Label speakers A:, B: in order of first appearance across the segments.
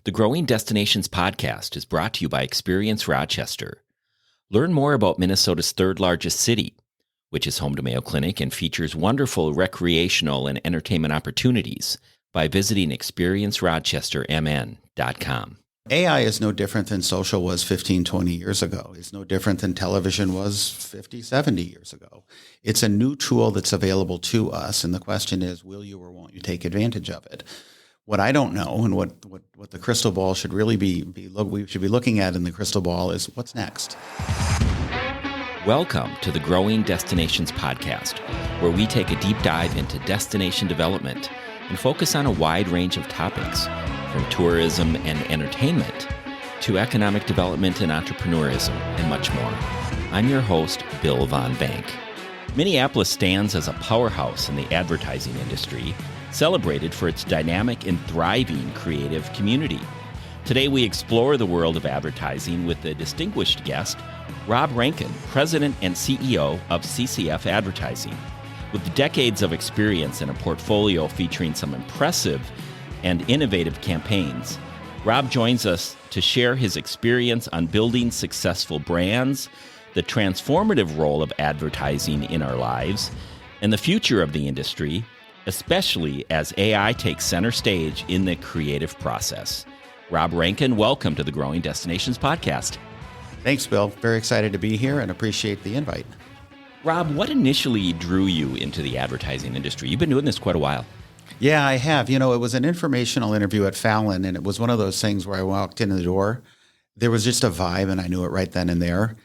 A: The Growing Destinations podcast is brought to you by Experience Rochester. Learn more about Minnesota's third largest city, which is home to Mayo Clinic and features wonderful recreational and entertainment opportunities by visiting experiencerochestermn.com.
B: AI is no different than social was 15, 20 years ago. It's no different than television was 50, 70 years ago. It's a new tool that's available to us, and the question is, will you or won't you take advantage of it? What I don't know, and what the crystal ball should really we should be looking at in the crystal ball is what's next.
A: Welcome to the Growing Destinations podcast, where we take a deep dive into destination development and focus on a wide range of topics, from tourism and entertainment to economic development and entrepreneurism, and much more. I'm your host, Bill Von Bank. Minneapolis stands as a powerhouse in the advertising industry, celebrated for its dynamic and thriving creative community. Today, we explore the world of advertising with a distinguished guest, Rob Rankin, President and CEO of CCF Advertising. With decades of experience and a portfolio featuring some impressive and innovative campaigns, Rob joins us to share his experience on building successful brands, the transformative role of advertising in our lives, and the future of the industry, especially as AI takes center stage in the creative process. Rob Rankin, welcome to the Growing Destinations podcast.
B: Thanks, Bill. Very excited to be here and appreciate the invite.
A: Rob, what initially drew you into the advertising industry? You've been doing this quite a while.
B: Yeah, I have. You know, it was an informational interview at Fallon, and it was one of those things where I walked in the door. There was just a vibe, and I knew it right then and there.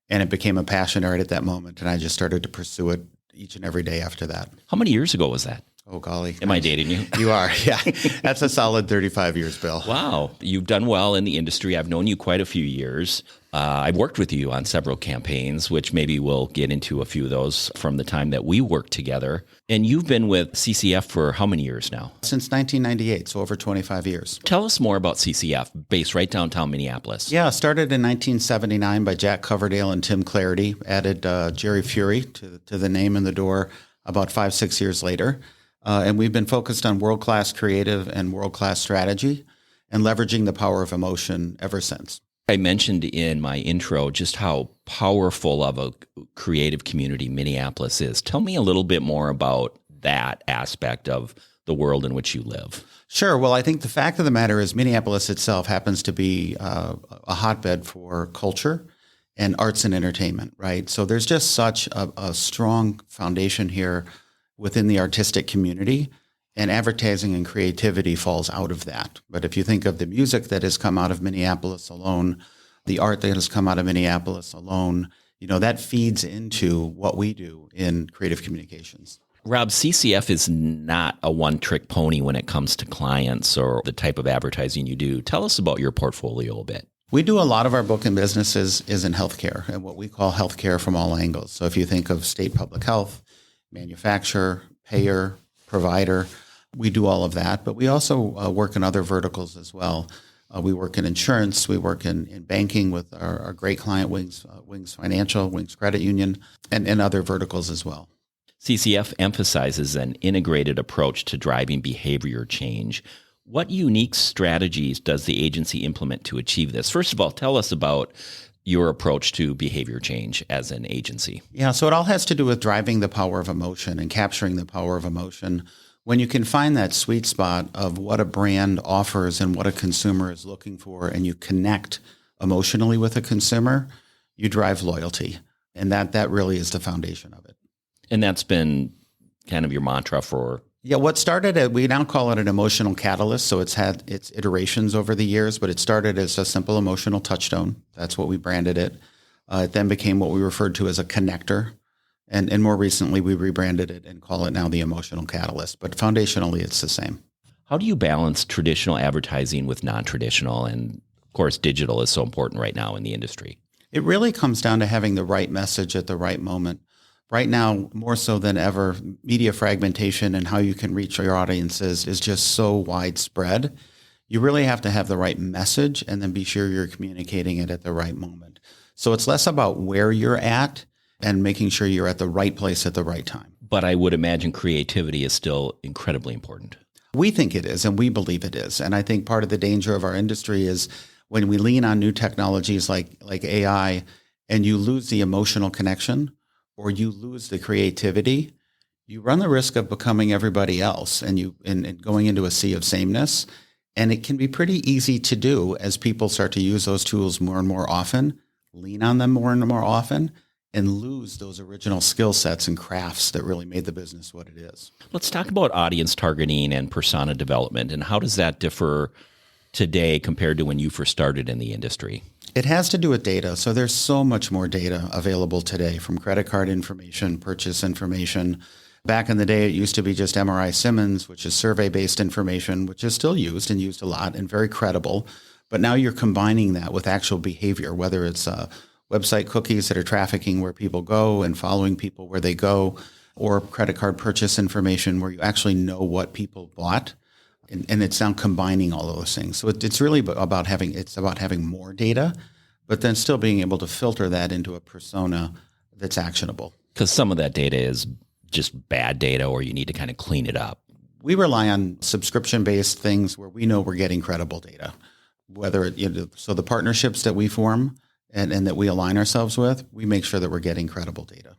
B: And it became a passion right at that moment, and I just started to pursue it each and every day after that.
A: How many years ago was that?
B: Oh, golly.
A: Am I dating you?
B: You are, yeah. That's a solid 35 years, Bill.
A: Wow. You've done well in the industry. I've known you quite a few years. I've worked with you on several campaigns, which maybe we'll get into a few of those from the time that we worked together. And you've been with CCF for how many years now?
B: Since 1998, so over 25 years.
A: Tell us more about CCF, based right downtown Minneapolis.
B: Yeah, started in 1979 by Jack Coverdale and Tim Clarity, added Jerry Fury to the name in the door about 5-6 years later. And we've been focused on world-class creative and world-class strategy and leveraging the power of emotion ever since.
A: I mentioned in my intro just how powerful of a creative community Minneapolis is. Tell me a little bit more about that aspect of the world in which you live.
B: Sure. Well, I think the fact of the matter is Minneapolis itself happens to be a hotbed for culture and arts and entertainment, right? So there's just such a strong foundation here within the artistic community, and advertising and creativity falls out of that. But if you think of the music that has come out of Minneapolis alone, the art that has come out of Minneapolis alone, you know, that feeds into what we do in creative communications.
A: Rob, CCF is not a one-trick pony when it comes to clients or the type of advertising you do. Tell us about your portfolio a bit.
B: We do a lot of our book and business is in healthcare and what we call healthcare from all angles. So if you think of state public health, manufacturer, payer, provider, we do all of that. But we also work in other verticals as well. We work in insurance. We work in banking with our great client, Wings Financial, Wings Credit Union, and other verticals as well.
A: CCF emphasizes an integrated approach to driving behavior change. What unique strategies does the agency implement to achieve this? First of all, tell us about your approach to behavior change as an agency.
B: Yeah, so it all has to do with driving the power of emotion and capturing the power of emotion. When you can find that sweet spot of what a brand offers and what a consumer is looking for, and you connect emotionally with a consumer, you drive loyalty. And that really is the foundation of it.
A: And that's been kind of your mantra for...
B: Yeah, what started, we now call it an emotional catalyst. So it's had its iterations over the years, but it started as a simple emotional touchstone. That's what we branded it. It then became what we referred to as a connector. And more recently, we rebranded it and call it now the emotional catalyst. But foundationally, it's the same.
A: How do you balance traditional advertising with non-traditional? And of course, digital is so important right now in the industry.
B: It really comes down to having the right message at the right moment. Right now, more so than ever, media fragmentation and how you can reach your audiences is just so widespread. You really have to have the right message and then be sure you're communicating it at the right moment. So it's less about where you're at and making sure you're at the right place at the right time.
A: But I would imagine creativity is still incredibly important.
B: We think it is, and we believe it is. And I think part of the danger of our industry is when we lean on new technologies like AI and you lose the emotional connection or you lose the creativity, you run the risk of becoming everybody else and going into a sea of sameness. And it can be pretty easy to do as people start to use those tools more and more often, lean on them more and more often, and lose those original skill sets and crafts that really made the business what it is.
A: Let's talk about audience targeting and persona development, and how does that differ today compared to when you first started in the industry?
B: It has to do with data. So there's so much more data available today, from credit card information, purchase information. Back in the day, it used to be just MRI Simmons, which is survey-based information, which is still used and used a lot and very credible. But now you're combining that with actual behavior, whether it's website cookies that are trafficking where people go and following people where they go, or credit card purchase information where you actually know what people bought. And it's now combining all of those things. So it's really about having more data, but then still being able to filter that into a persona that's actionable.
A: Because some of that data is just bad data, or you need to kind of clean it up.
B: We rely on subscription-based things where we know we're getting credible data. So the partnerships that we form and that we align ourselves with, we make sure that we're getting credible data.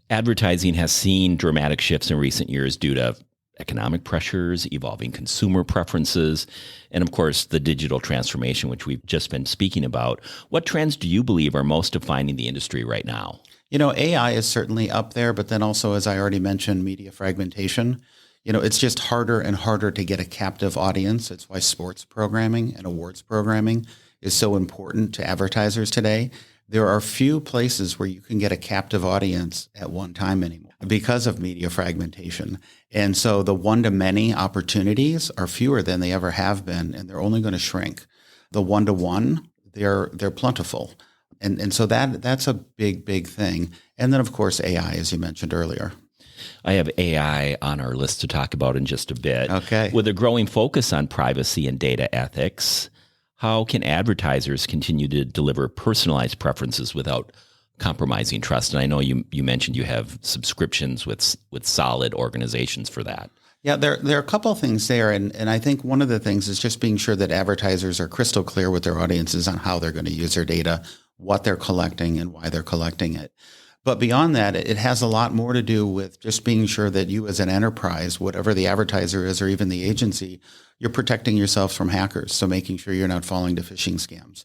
A: Advertising has seen dramatic shifts in recent years due to economic pressures, evolving consumer preferences, and of course, the digital transformation, which we've just been speaking about. What trends do you believe are most defining the industry right now?
B: AI is certainly up there, but then also, as I already mentioned, media fragmentation. It's just harder and harder to get a captive audience. It's why sports programming and awards programming is so important to advertisers today. There are few places where you can get a captive audience at one time anymore because of media fragmentation. And so the one-to-many opportunities are fewer than they ever have been, and they're only going to shrink. The one-to-one, they're plentiful. And so that's a big, big thing. And then, of course, AI, as you mentioned earlier.
A: I have AI on our list to talk about in just a bit.
B: Okay.
A: With a growing focus on privacy and data ethics, how can advertisers continue to deliver personalized preferences without compromising trust? And I know you mentioned you have subscriptions with solid organizations for that.
B: Yeah, there are a couple of things there. And I think one of the things is just being sure that advertisers are crystal clear with their audiences on how they're going to use their data, what they're collecting, and why they're collecting it. But beyond that, it has a lot more to do with just being sure that you as an enterprise, whatever the advertiser is or even the agency, you're protecting yourself from hackers. So making sure you're not falling to phishing scams.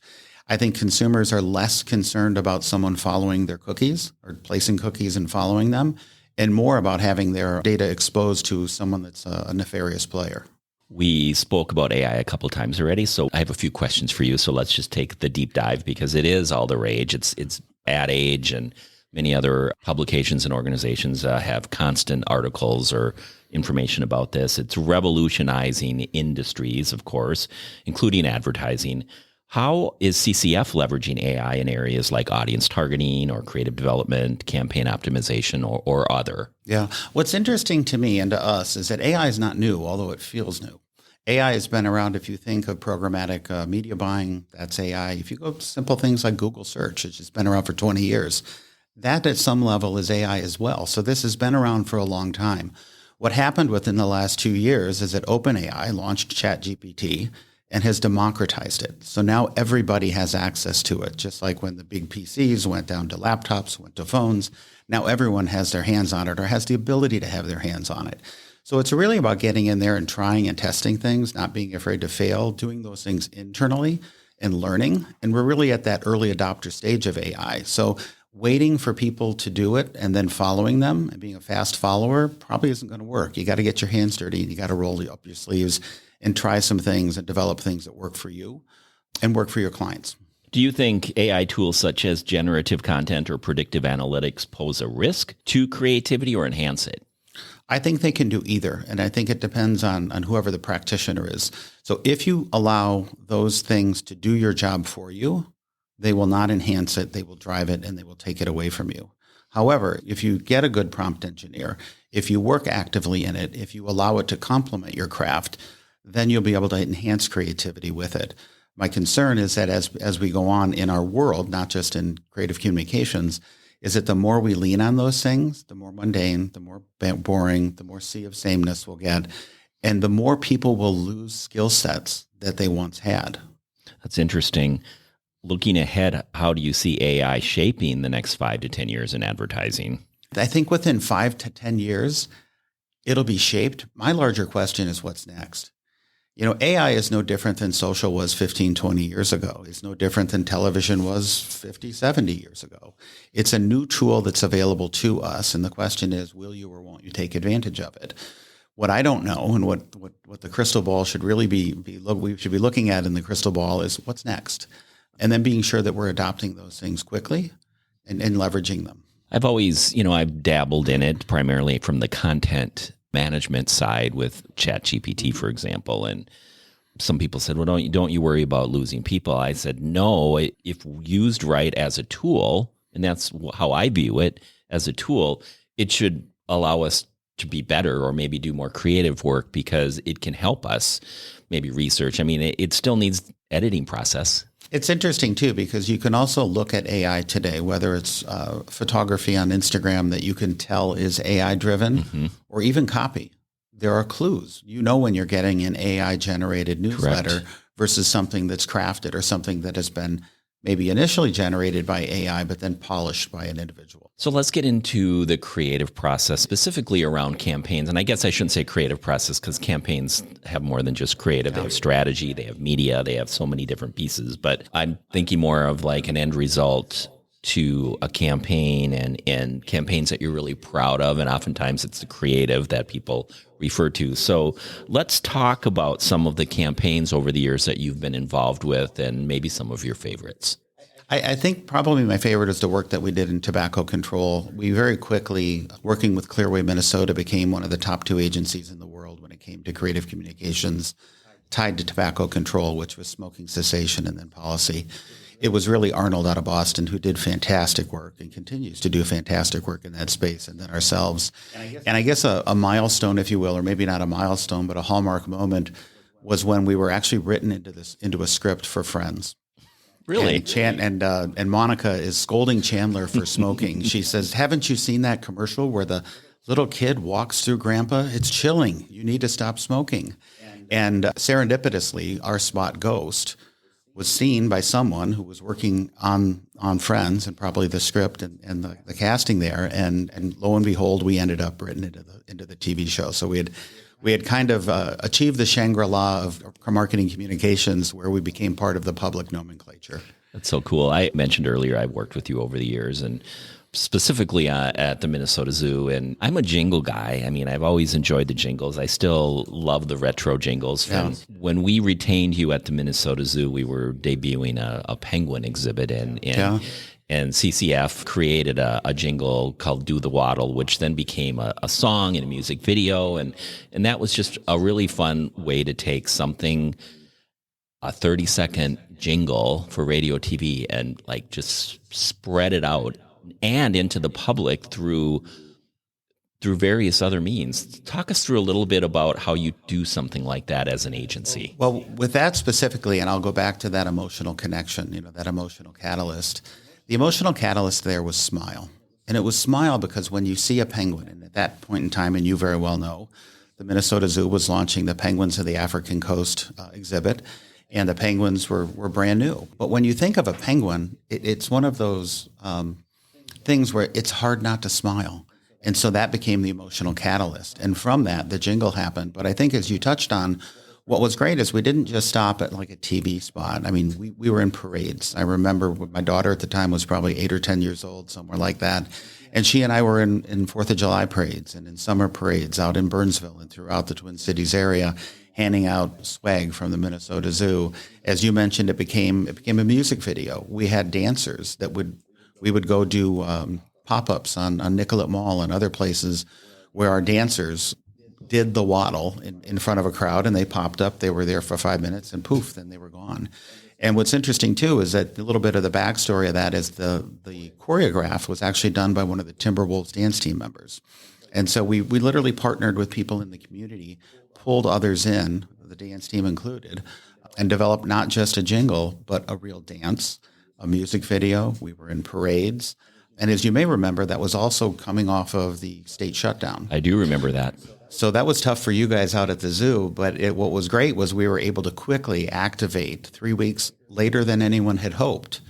B: I think consumers are less concerned about someone following their cookies or placing cookies and following them, and more about having their data exposed to someone that's a nefarious player.
A: We spoke about AI a couple times already, so I have a few questions for you. So let's just take the deep dive because it is all the rage. It's Ad Age and many other publications and organizations have constant articles or information about this. It's revolutionizing industries, of course, including advertising. How is CCF leveraging AI in areas like audience targeting or creative development, campaign optimization, or other?
B: Yeah. What's interesting to me and to us is that AI is not new, although it feels new. AI has been around. If you think of programmatic media buying, that's AI. If you go to simple things like Google search, it's just been around for 20 years. That at some level is AI as well. So this has been around for a long time. What happened within the last 2 years is that OpenAI launched ChatGPT and has democratized it. So now everybody has access to it, just like when the big PCs went down to laptops, went to phones. Now everyone has their hands on it or has the ability to have their hands on it. So it's really about getting in there and trying and testing things, not being afraid to fail, doing those things internally and learning. And we're really at that early adopter stage of AI. So waiting for people to do it and then following them and being a fast follower probably isn't going to work. You got to get your hands dirty and you got to roll up your sleeves and try some things and develop things that work for you and work for your clients.
A: Do you think AI tools such as generative content or predictive analytics pose a risk to creativity or enhance it?
B: I think they can do either. And I think it depends on whoever the practitioner is. So if you allow those things to do your job for you, they will not enhance it, they will drive it, and they will take it away from you. However, if you get a good prompt engineer, if you work actively in it, if you allow it to complement your craft, then you'll be able to enhance creativity with it. My concern is that as we go on in our world, not just in creative communications, is that the more we lean on those things, the more mundane, the more boring, the more sea of sameness we'll get. And the more people will lose skill sets that they once had.
A: That's interesting. Looking ahead, how do you see AI shaping the next 5 to 10 years in advertising?
B: I think within 5 to 10 years, it'll be shaped. My larger question is what's next? AI is no different than social was 15, 20 years ago. It's no different than television was 50, 70 years ago. It's a new tool that's available to us. And the question is, will you or won't you take advantage of it? What I don't know and what the crystal ball should really we should be looking at in the crystal ball is what's next. And then being sure that we're adopting those things quickly and leveraging them.
A: I've always, I've dabbled in it primarily from the content management side with ChatGPT, for example. And some people said, well, don't you worry about losing people? I said, no, if used right as a tool, and that's how I view it as a tool, it should allow us to be better or maybe do more creative work because it can help us maybe research. I mean, it still needs editing process.
B: It's interesting, too, because you can also look at AI today, whether it's photography on Instagram that you can tell is AI-driven or even copy. There are clues. When you're getting an AI-generated newsletter
A: Correct.
B: Versus something that's crafted or something that has been maybe initially generated by AI, but then polished by an individual.
A: So let's get into the creative process, specifically around campaigns. And I guess I shouldn't say creative process because campaigns have more than just creative. They have strategy, they have media, they have so many different pieces. But I'm thinking more of like an end result to a campaign and campaigns that you're really proud of. And oftentimes it's the creative that people refer to. So let's talk about some of the campaigns over the years that you've been involved with and maybe some of your favorites.
B: I think probably my favorite is the work that we did in tobacco control. We very quickly, working with Clearway, Minnesota, became one of the top 2 agencies in the world when it came to creative communications tied to tobacco control, which was smoking cessation and then policy. It was really Arnold out of Boston who did fantastic work and continues to do fantastic work in that space, and then ourselves. And I guess a milestone, if you will, or maybe not a milestone, but a hallmark moment was when we were actually written into a script for Friends.
A: Really?
B: And Monica is scolding Chandler for smoking. She says, haven't you seen that commercial where the little kid walks through Grandpa? It's chilling. You need to stop smoking. And serendipitously, our spot Ghost was seen by someone who was working on Friends and probably the script and the casting there. And lo and behold, we ended up written into the TV show. So we had kind of achieved the Shangri-La of marketing communications where we became part of the public nomenclature.
A: That's so cool. I mentioned earlier I've worked with you over the years and specifically at the Minnesota Zoo. And I'm a jingle guy. I mean, I've always enjoyed the jingles. I still love the retro jingles.
B: Yeah.
A: When we retained you at the Minnesota Zoo, we were debuting a penguin exhibit and CCF created a jingle called Do the Waddle, which then became a song and a music video. And that was just a really fun way to take something, a 30-second jingle for radio, TV, and like just spread it out and into the public through various other means. Talk us through a little bit about how you do something like that as an agency.
B: Well, with that specifically, and I'll go back to that emotional connection, that emotional catalyst. The emotional catalyst there was smile. And it was smile because when you see a penguin, and at that point in time, and you very well know, the Minnesota Zoo was launching the Penguins of the African Coast exhibit, and the penguins were brand new. But when you think of a penguin, it's one of those things where it's hard not to smile. And so that became the emotional catalyst. And from that, the jingle happened. But I think as you touched on, what was great is we didn't just stop at like a TV spot. I mean, we were in parades. I remember my daughter at the time was probably 8 or 10 years old, somewhere like that. And she and I were in 4th of July parades and in summer parades out in Burnsville and throughout the Twin Cities area, handing out swag from the Minnesota Zoo. As you mentioned, it became a music video. We had dancers that we would go do pop-ups on Nicollet Mall and other places where our dancers did the waddle in front of a crowd, and they popped up. They were there for 5 minutes, and poof, then they were gone. And what's interesting, too, is that a little bit of the backstory of that is the choreograph was actually done by one of the Timberwolves dance team members. And so we literally partnered with people in the community, pulled others in, the dance team included, and developed not just a jingle, but a real dance, a music video. We were in parades. And as you may remember, that was also coming off of the state shutdown.
A: I do remember that.
B: So that was tough for you guys out at the zoo, but what was great was we were able to quickly activate 3 weeks later than anyone had hoped.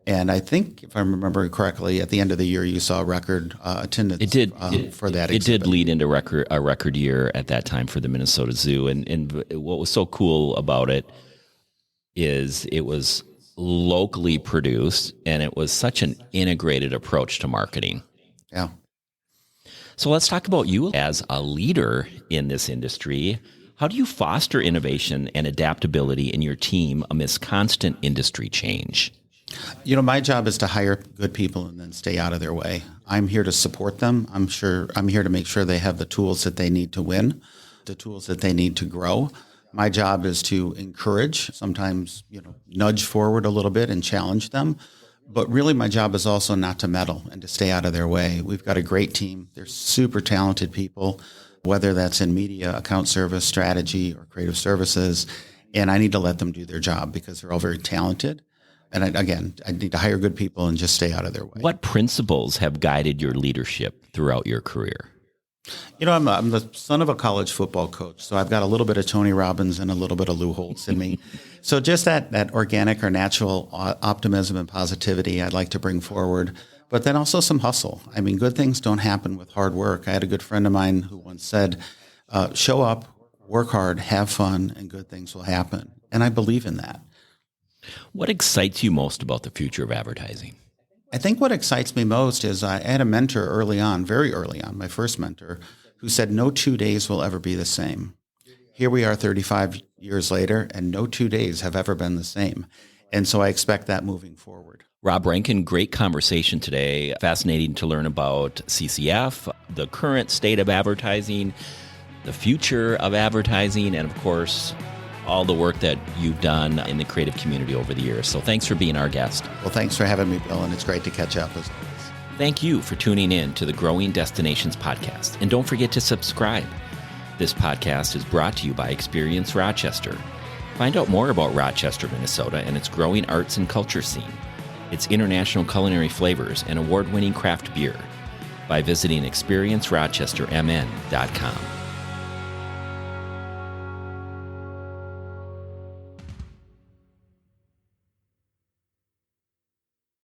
B: And I think, if I'm remembering correctly, at the end of the year, you saw record attendance for that exhibit.
A: It did lead into a record year at that time for the Minnesota Zoo. And what was so cool about it is it was locally produced, and it was such an integrated approach to marketing.
B: Yeah.
A: So let's talk about you as a leader in this industry. How do you foster innovation and adaptability in your team amidst constant industry change?
B: My job is to hire good people and then stay out of their way. I'm here to support them. I'm here to make sure they have the tools that they need to win, the tools that they need to grow. My job is to encourage, sometimes, nudge forward a little bit and challenge them. But really my job is also not to meddle and to stay out of their way. We've got a great team. They're super talented people, whether that's in media, account service, strategy, or creative services. And I need to let them do their job because they're all very talented. And I need to hire good people and just stay out of their way.
A: What principles have guided your leadership throughout your career?
B: I'm the son of a college football coach, so I've got a little bit of Tony Robbins and a little bit of Lou Holtz in me. So just that organic or natural optimism and positivity I'd like to bring forward, but then also some hustle. Good things don't happen with hard work. I had a good friend of mine who once said, show up, work hard, have fun, and good things will happen. And I believe in that.
A: What excites you most about the future of advertising?
B: I think what excites me most is I had a mentor early on, very early on, my first mentor, who said no 2 days will ever be the same. Here we are 35 years later, and no 2 days have ever been the same. And so I expect that moving forward.
A: Rob Rankin, great conversation today. Fascinating to learn about CCF, the current state of advertising, the future of advertising, and of course, all the work that you've done in the creative community over the years. So thanks for being our guest.
B: Well, thanks for having me, Bill, and it's great to catch up as always.
A: Thank you for tuning in to the Growing Destinations podcast. And don't forget to subscribe. This podcast is brought to you by Experience Rochester. Find out more about Rochester, Minnesota, and its growing arts and culture scene, its international culinary flavors, and award-winning craft beer by visiting experiencerochestermn.com.